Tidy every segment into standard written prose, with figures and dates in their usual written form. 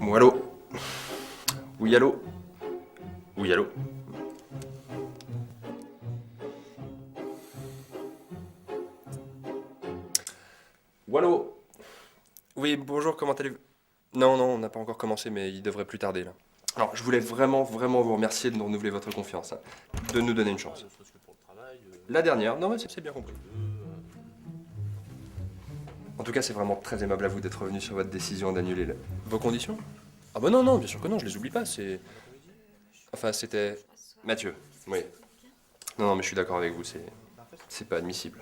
Bon, allô? Oui, allô? Oui, allô? Ou allô? Oui, bonjour, comment allez-vous? Non, on n'a pas encore commencé, mais il devrait plus tarder, là. Alors, je voulais vraiment vous remercier de nous renouveler votre confiance, hein, de nous donner une chance. La dernière, non, mais c'est bien compris. En tout cas, c'est vraiment très aimable à vous d'être revenu sur votre décision d'annuler vos conditions. Ah bah non, bien sûr que non, je les oublie pas, c'est... Enfin, c'était... Mathieu, oui. Non, mais je suis d'accord avec vous, c'est pas admissible.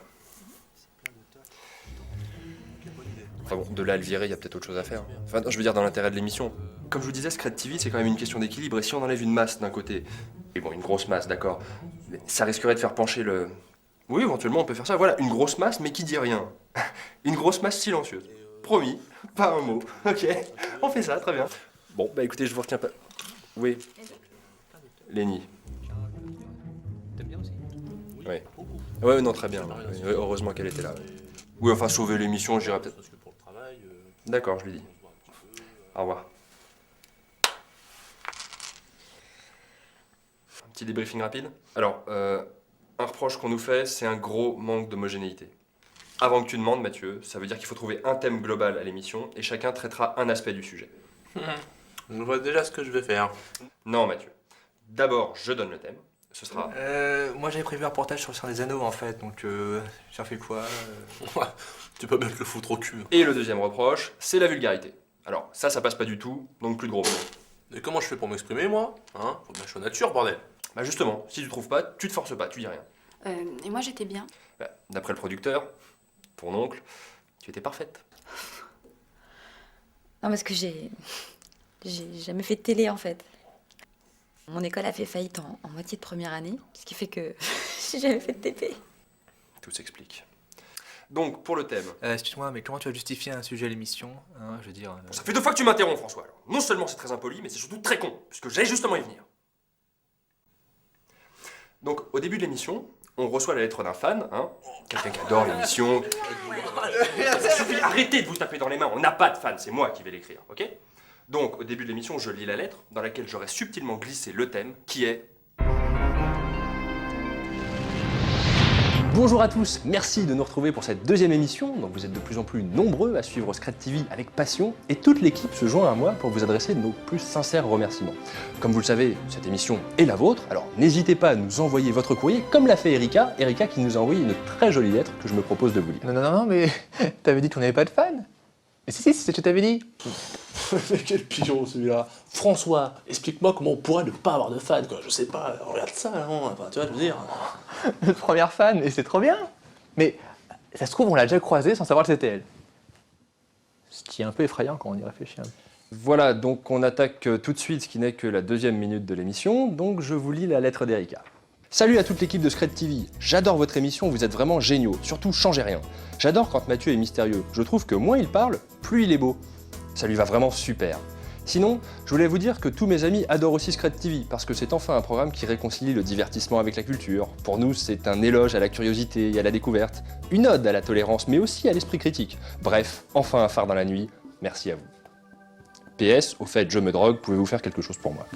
Enfin bon, de là à le virer, il y a peut-être autre chose à faire. Enfin, je veux dire, dans l'intérêt de l'émission. Comme je vous disais, Scred TV, c'est quand même une question d'équilibre, et si on enlève une masse d'un côté, et bon, une grosse masse, d'accord, mais ça risquerait de faire pencher le... Oui, éventuellement, on peut faire ça, voilà, une grosse masse, mais qui dit rien. Une grosse masse silencieuse. Promis, pas un mot, ok? On fait ça, très bien. Bon, bah écoutez, je vous retiens pas... Oui. Lenny. T'aimes bien aussi? Oui. Ouais, non, très bien. Oui, heureusement qu'elle était là. Oui, enfin, sauver l'émission, j'irai peut-être. D'accord, je lui dis. Au revoir. Un petit débriefing rapide. Alors, un reproche qu'on nous fait, c'est un gros manque d'homogénéité. Avant que tu demandes, Mathieu, ça veut dire qu'il faut trouver un thème global à l'émission et chacun traitera un aspect du sujet. Je vois déjà ce que je vais faire. Non, Mathieu. D'abord, je donne le thème. Ce sera... Moi j'avais prévu un reportage sur le Seigneur des Anneaux en fait, donc j'ai fait quoi Ouais, tu peux bien te le foutre au cul. Et le deuxième reproche, c'est la vulgarité. Alors, ça passe pas du tout, donc plus de gros mots. Et comment je fais pour m'exprimer, moi? Hein? Faut bien que je sois nature, bordel. Bah justement, si tu trouves pas, tu te forces pas, tu dis rien. Et moi j'étais bien. Bah, d'après le producteur, ton oncle, tu étais parfaite. Non, parce que j'ai jamais fait de télé en fait. Mon école a fait faillite en moitié de première année, ce qui fait que j'ai jamais fait de TP. Tout s'explique. Donc, pour le thème... Excuse-moi, mais comment tu vas justifier un sujet à l'émission hein, je veux dire... Ça fait 2 fois que tu m'interromps, François. Alors, non seulement c'est très impoli, mais c'est surtout très con, puisque j'allais justement y venir. Donc, au début de l'émission, on reçoit la lettre d'un fan, hein, quelqu'un qui adore l'émission. Ça suffit, arrêtez de vous taper dans les mains, on n'a pas de fan, c'est moi qui vais l'écrire, ok? Donc, au début de l'émission, je lis la lettre, dans laquelle j'aurais subtilement glissé le thème, qui est... Bonjour à tous, merci de nous retrouver pour cette deuxième émission. Donc vous êtes de plus en plus nombreux à suivre Scred TV avec passion et toute l'équipe se joint à moi pour vous adresser nos plus sincères remerciements. Comme vous le savez, cette émission est la vôtre, alors n'hésitez pas à nous envoyer votre courrier comme l'a fait Erika qui nous a envoyé une très jolie lettre que je me propose de vous lire. Non, mais t'avais dit qu'on n'avait pas de fans. Mais si, c'est ce que je t'avais dit. Mais quel pigeon celui-là. François, explique-moi comment on pourrait ne pas avoir de fans, quoi. Je sais pas, regarde ça, non? Enfin, tu vois, je veux dire... Notre première fan, et c'est trop bien. Mais ça se trouve, on l'a déjà croisée sans savoir que c'était elle. Ce qui est un peu effrayant quand on y réfléchit un peu. Voilà, donc on attaque tout de suite ce qui n'est que la deuxième minute de l'émission, donc je vous lis la lettre d'Erika. Salut à toute l'équipe de Scred TV, j'adore votre émission, vous êtes vraiment géniaux, surtout changez rien. J'adore quand Mathieu est mystérieux, je trouve que moins il parle, plus il est beau. Ça lui va vraiment super. Sinon, je voulais vous dire que tous mes amis adorent aussi Scred TV, parce que c'est enfin un programme qui réconcilie le divertissement avec la culture. Pour nous, c'est un éloge à la curiosité et à la découverte, une ode à la tolérance, mais aussi à l'esprit critique. Bref, enfin un phare dans la nuit, merci à vous. PS, au fait, je me drogue, pouvez-vous faire quelque chose pour moi?